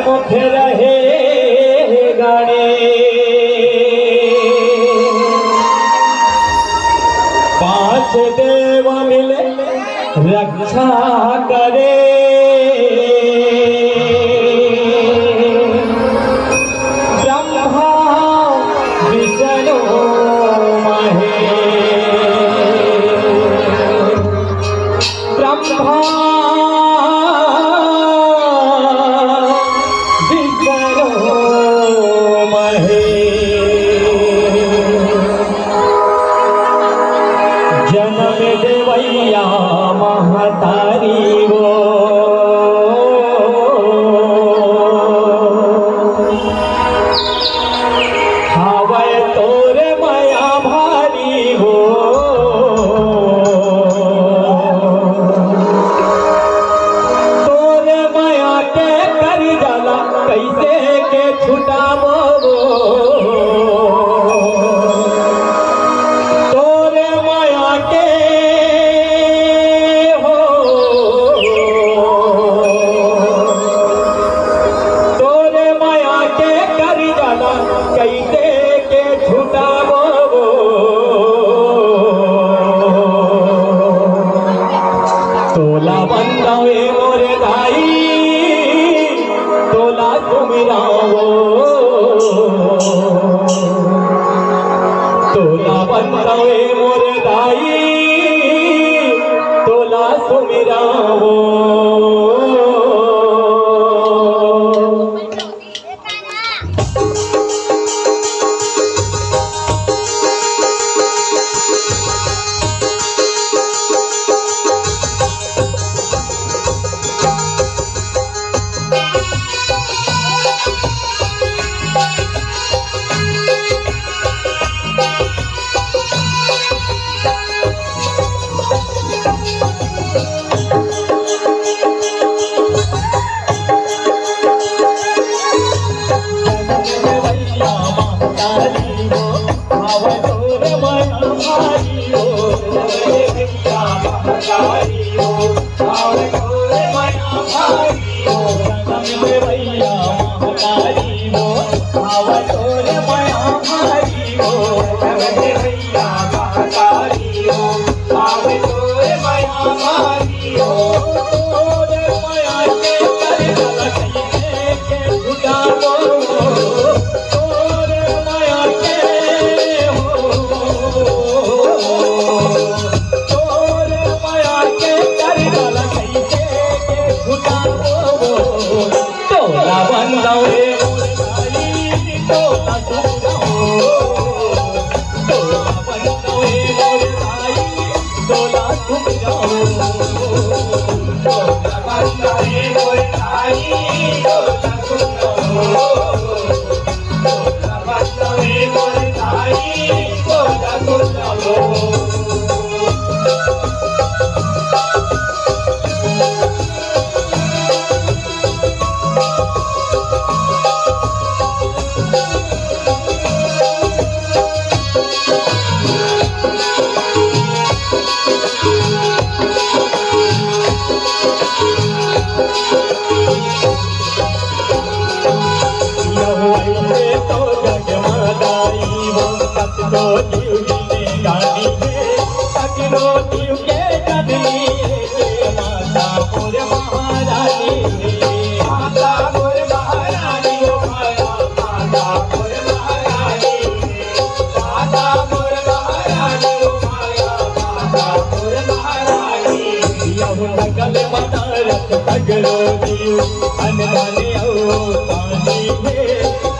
मुख रहे गाड़े पांच देव मिले रक्षा करे ब्रह्मा विष्णु महेश ब्रह्मा विष्णु महेश जन्म देवैया महतारी वो खावे तोरे माया भारी हो तोरे माया के कर जाला कैसे के छुटावो तोरे माया के हो तोरे माया के कर जाला कैसे के छुटावो तोला बंदावे मोरे दाई तोला सुमिरावो तोला बंदावे मोरे दाई तोला सुमिरावो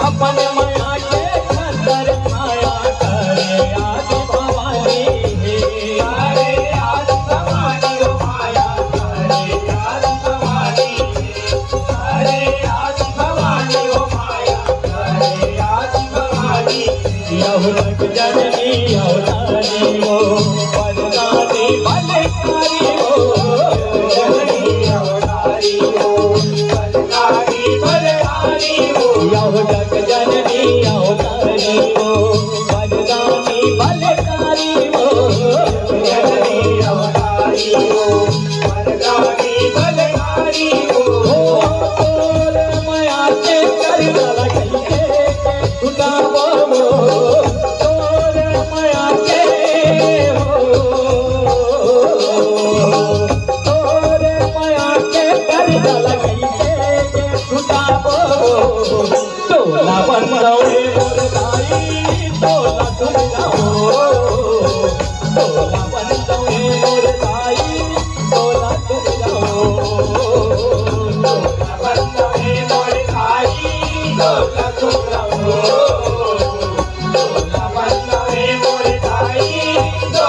अपने माया के घर माया करे आदि भवानी जननी अवतारी हो वरदानी बलकारी हो जननी अवतारी हो वरदानी बलकारी हो यह जग जननी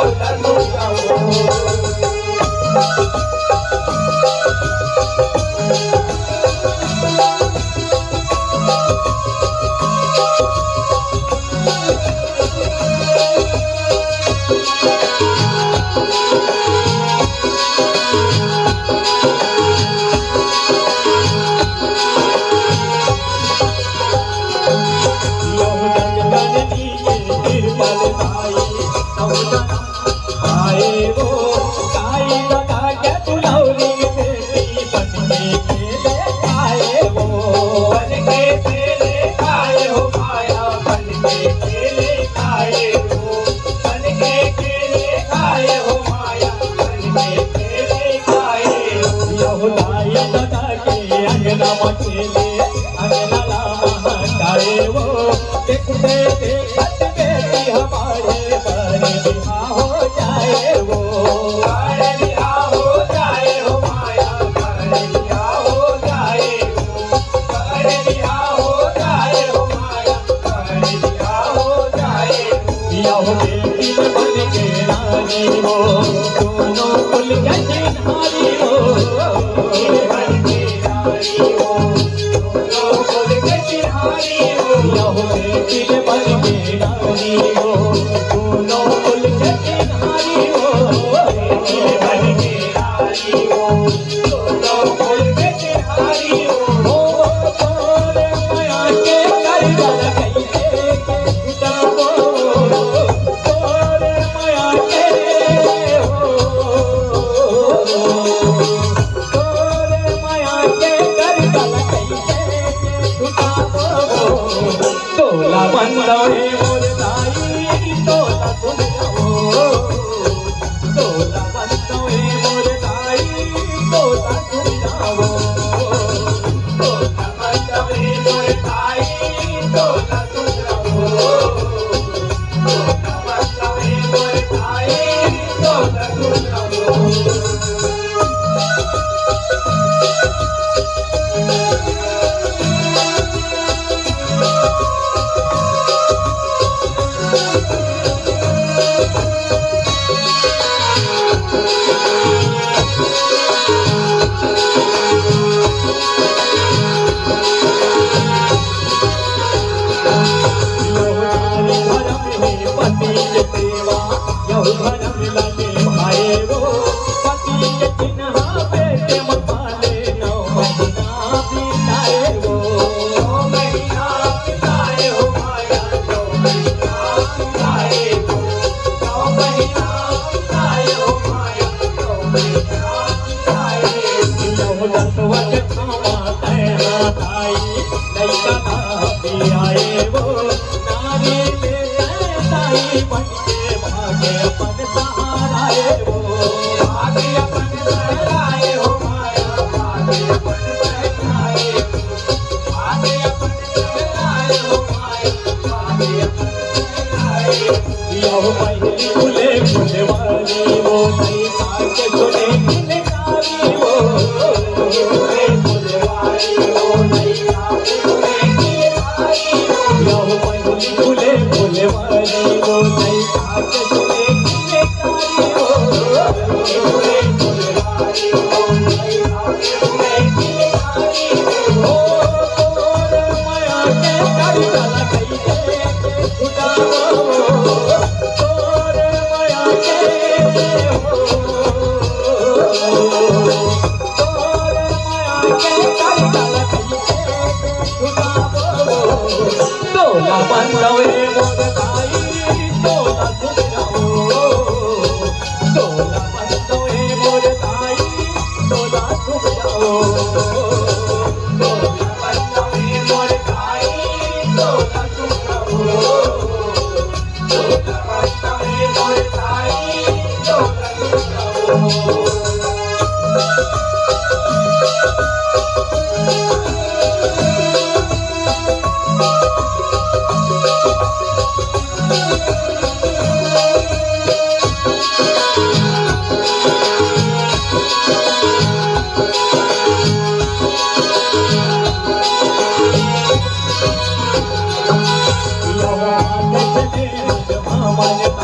मन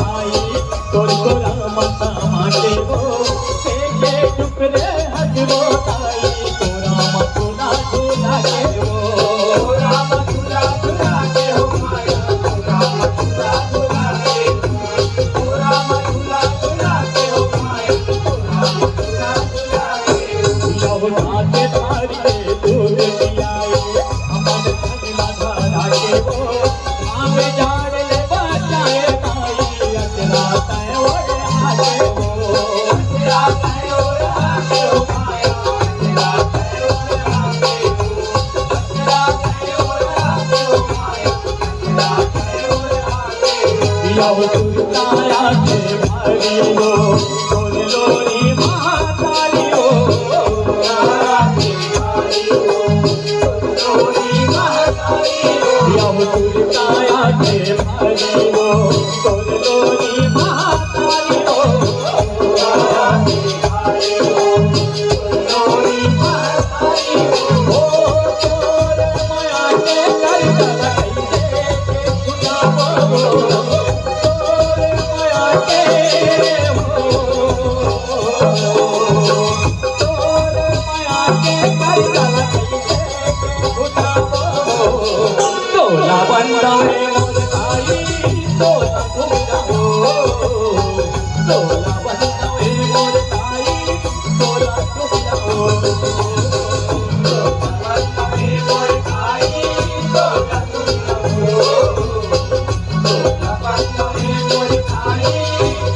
आई तोर मत माटे वो के टुकड़े हजरो ताई तो राम झूला झूला के वो राम झूला झूला के हो माया राम झूला झूला के हो राम झूला झूला के हो माया राम झूला झूला के लव नाचे तारी के दूध पियाए अमन धन धरा के वो आमे झाड़ ले बचाए ताई अचरा तय ओढ़ आके वो अचरा तय ओढ़ आके हो माया अचरा तय ओढ़ आके अचरा तय ओढ़ आके हो माया अचरा तय ओढ़ आके लव सुरताया के भारी हो बोल लोरी महाकाली हो तारा के भारी हो लोरी महाकाली हो लव सुरताया के भारी हो बोल लोरी महाकाली हो तारा के भारी हो लोरी महाकाली हो तोर माया के कर कैसे के छुटावो तोला बंदावे मोर ताई तोला झुमजाओ तोला बंदावे मोर ताई तोला झुमजाओ तोला बंदावे मोर ताई तोला झुमजाओ तोला बंदावे मोर ताई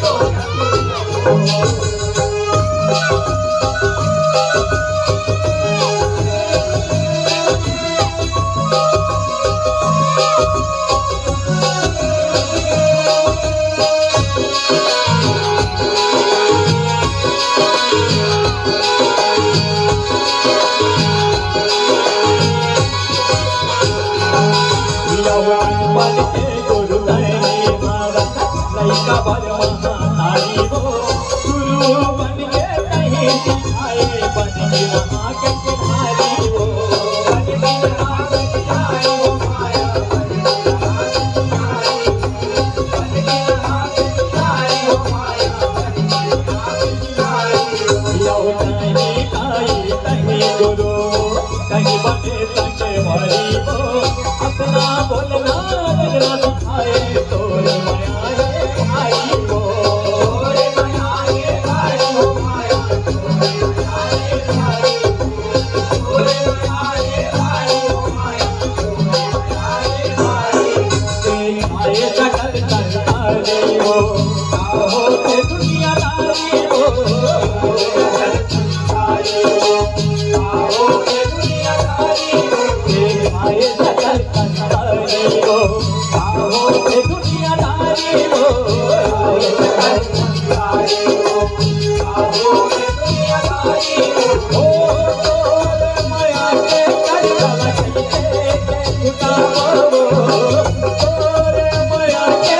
तोला झुमजाओ बन के गुरु धनी भारत लैका बल महातारी हो गुरु बन के कहीं सिखाए बन के वहाँ के सिखारी हो बन के वहाँ के सिखाए हो माया बन के वहाँ के सिखाए बन के वहाँ के सिखाए हो माया बन के वहाँ के सिखाए लो कहीं काई कहीं गुरु कहीं बने संगे भरी हो अपना बोलना लगना सिखाए तोर माया है आई हो तोर माया है आई हो माया तोर माया है आई तोर माया है आई हो माया तोर माया है आई तेरी माये सकल संसारी हो काहो के दुनियादारी हो सकल संसारी हो काहो के दुनियादारी हो तेरी माये सकल संसारी हो काहो के दुनियादारी हो सकल संसारी हो काहो के दुनियादारी हो तोर माया के कर कैसे के छुटावो तोर माया के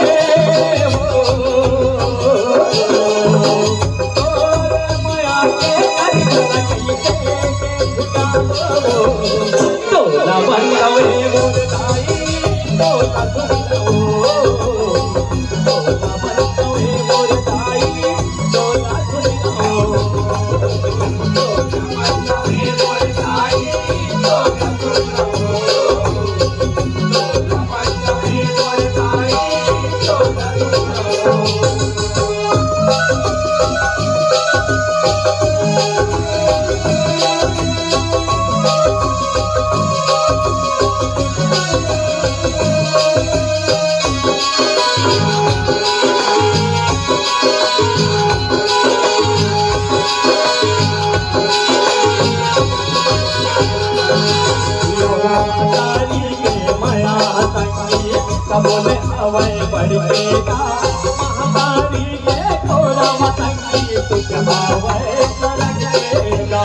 तोर माया के कर कैसे के छुटावो तोला बंदावे मोर ताई तोला झुमजाओ तोला बंदावे मोर ताई तोला झुमजाओ तोला बंदावे मोर ताई तोला झुमजाओ तोला बंदावे मोर ताई तोला झुमजाओ तारी के माया तंगी सबोले हवाए बढ़ेगा महातारी के थोड़ा मतंगी तुझ हवाए लगेगा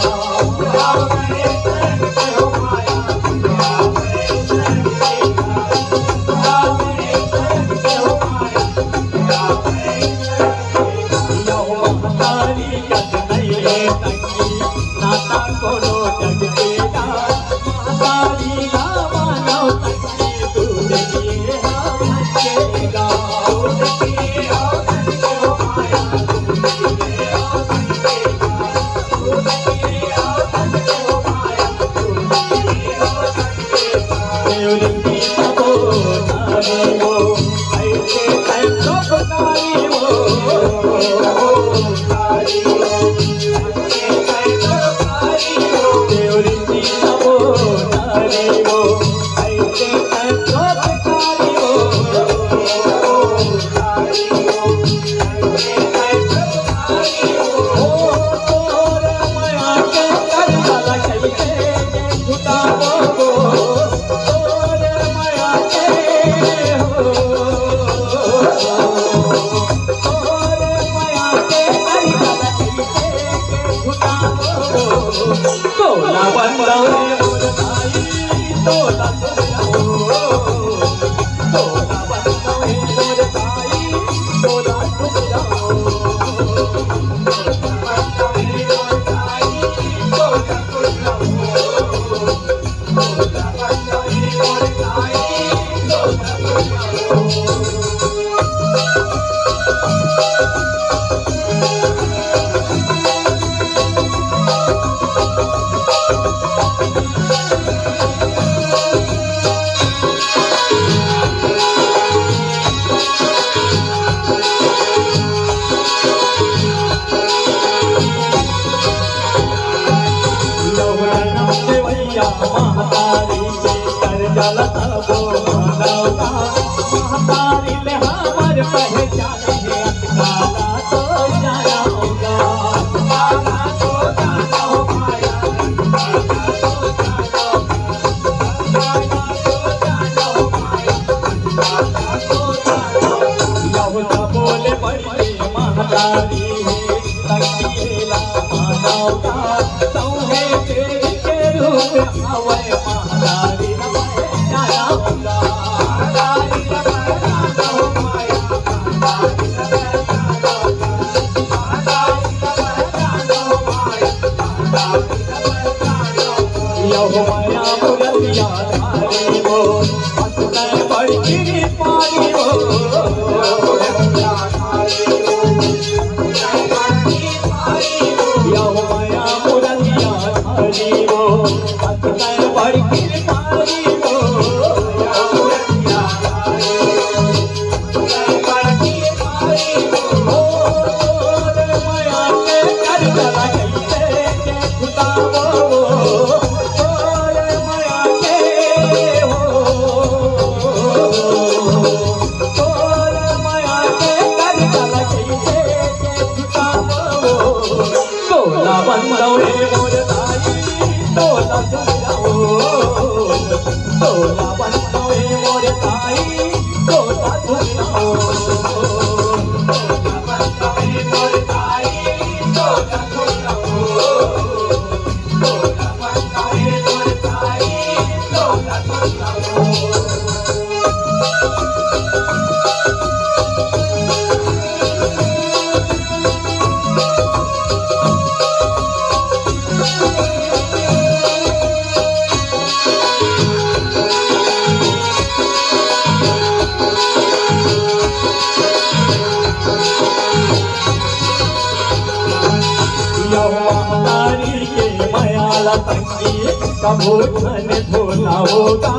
कभू धन भोला होगा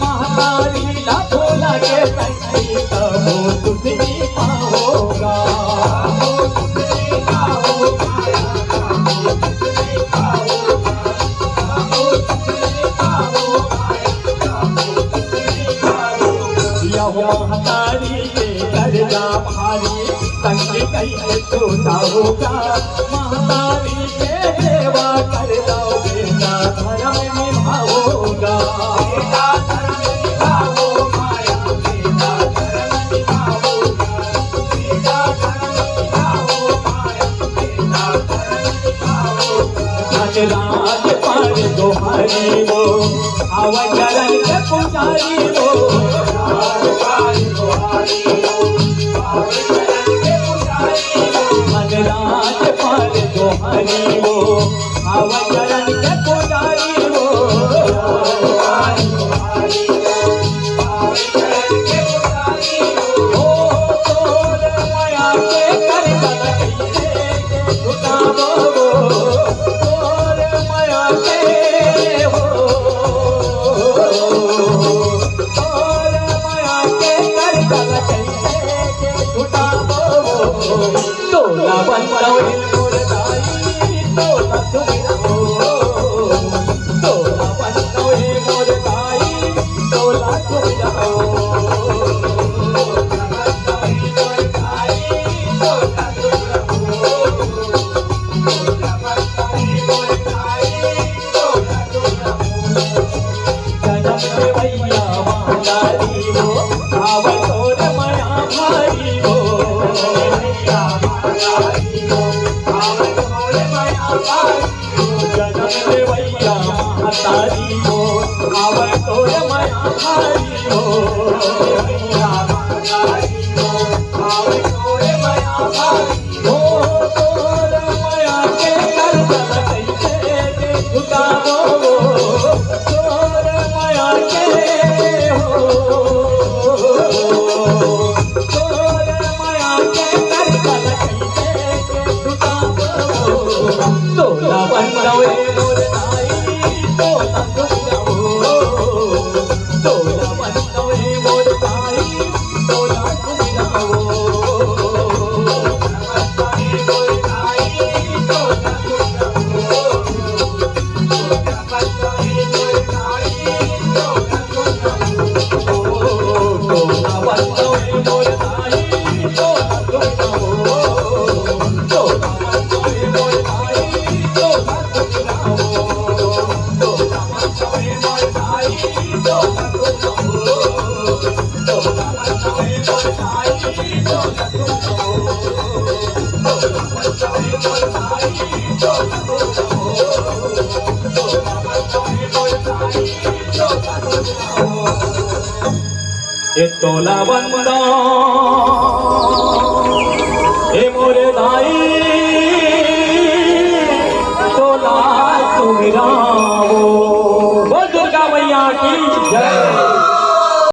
महातारी ला भोला के संगी कभू तुझी पाओगा महातारी के कर्जा भारी संगी कहीं छोटा होगा महातारी के सेवा कर दोगे धर्म निभाओगा बेटा धर्म निभाओ माया बेटा धर्म निभाओगा बेटा धर्म निभाओ माया बेटा धर्म निभाओगा राज पर दोहारी वो अवचरण के पुजारी वो राज पर दोहारी राज पर दोहारी वो अवचरण के पुजारी वो तोर माया के कर तोर माया के हो तोर माया के कर तोला बंद ये तोला बंदा हे मोरे दाई तोला सुमिराओ। बोल दुर्गा मैया की जय।